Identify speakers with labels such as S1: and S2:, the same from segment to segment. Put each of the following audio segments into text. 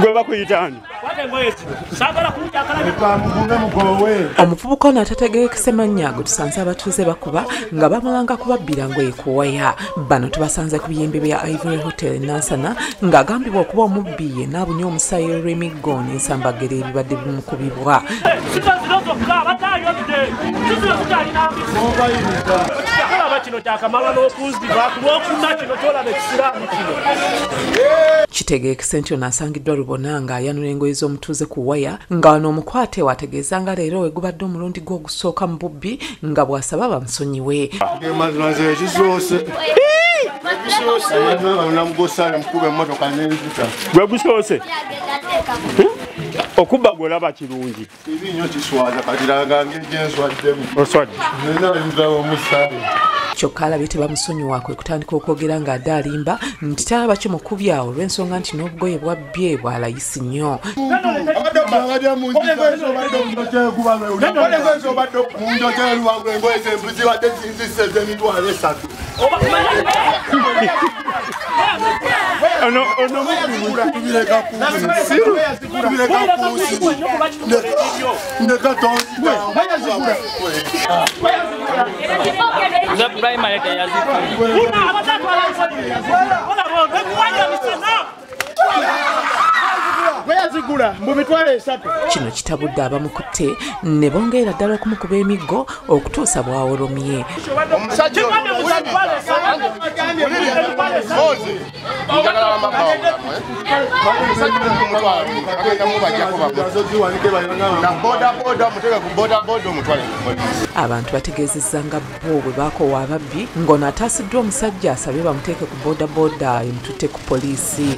S1: Gwe bakuyitani.
S2: Omuvubuka ono atategeerekese mannya go tusanze abatuuze bakuba nga bamulanga kubabbira ngoye ku waya. Bano tubasanze ku biyembe bya Ivory Hotel Nansana ng'agambibwa okuba omubbi yenna abunye omusaayi olw'emiggo n'ensambagere ebibadde bimukubibwa. Kitegeekese nti ono asangiddwa Lubona ng'ayanula engoye z'omutuuze ku waya nga wano omukwate wategeeza nga leero we gubadde omulundi gwe ogusooka mu bubbi nga bw'asaba bamusonyiwe.
S1: Gwe gusoose okubba gw'olaba kirungi. Oswadde.
S2: Kyokka alabye tebamusonyiwa kwe kutandika okwogera ng'adde alimba nti talaba kimukubya olw'ensonga nti n'obugoye bwabbye bwalayisi nnyo. Kino kitabudde abamukutte ne bongeera ddala okumukuba emiggo okutuusa bw'awolomye. Abantu bategeezezza nga bo bwe baakoowa ababbi ng'ono ataasiddwa omusajja asabye bamuteeke ku boodabooda emututte ku poliisi.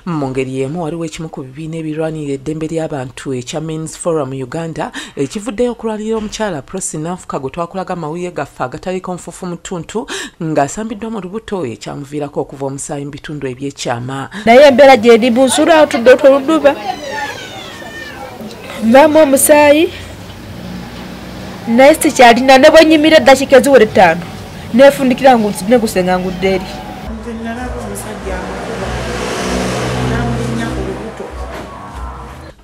S2: Mu ngeri y'emu waliwo ekimu ku bibiina ebirwanirira eddembe ly'abantu ekya Men's Forum Uganda ekivuddeyo okulwanirira omukyala Prosi Nanfuka gwe twakulaga amawulire gaffe agataliiko nfufu mu ttuntu ng'asambiddwa mu lubuto ekyamuviirako okuva omusaayi mu bitundu ebyekyama.
S3: Naye embeera gy'eri bunsula otudde otwoluduba mbaamu omusaayi naye sikyalina ne bwe nnyimira eddakiika eziwera 5 neefundikira negusenga ngudde eri.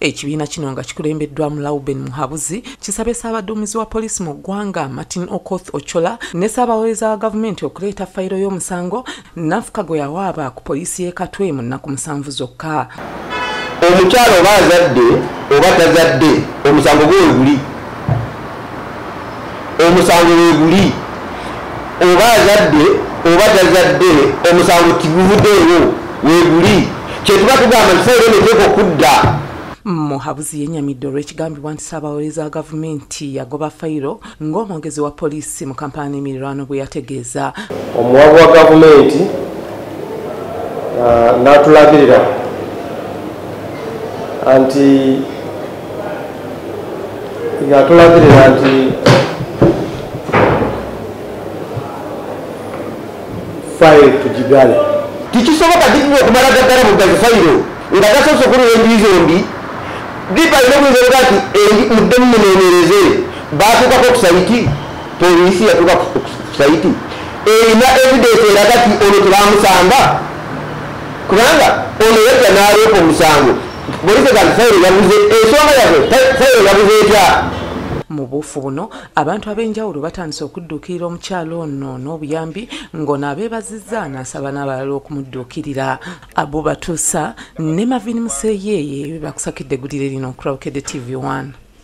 S2: Ekibiina kino nga kikulembeddwamu Lauben Muhabuzi kisabye ssaabaduumizi wa poliisi mu ggwanga Martin Okoth Ochola ne ssaabawolereza wa gavumenti okuleeta fayiro y'omusango Nanfuka gwe yawaaba ku poliisi y'e Katwe mu nnaku 7 zokka.
S4: Omukyala oba azadde oba tazadde omusango gwe weguli. Omusango weguli. Oba azadde oba tazadde omusango tiguvuddeewo weguli. Kyetuba tugamba kifeero neteeka okudda.
S2: Muhabuzi yennyamidde olw'ekigambibwa nti ssaabawolereza wa gavumenti yagoba fayiro ng'omwogezi wa poliisi mu kampala n'emirirwano bwe yategeeza.
S5: Omuwabu wa gavumenti n'atulagirira nti fayiro tugigale.
S4: Tikisoboka dikibwa okumala gaggala mu gazi fayiro nga gasoose okulula enjuyi zombi. Dipa ino kuzereka ati mudde mumunoonyereze baatuukako ku sayiti poliisi yatuuka ku sayiti erina evidence eraga ti ono tebamusanga kubanga ono yajja n'aleeka omusango poliisi kati fayiro yabuze ensonga yaffe fayiro yabuze etya.
S2: Mu buufu buno abantu ab'enjawulo batandise okudduukirira omukyalo ono n'obuyambi ng'ono abeebazizza n'asaba n'abalala okumudduukirira. Abo batuusa ne Mavini Museyeeye bakusakidde eggulire lino ku Bukedde TV 1.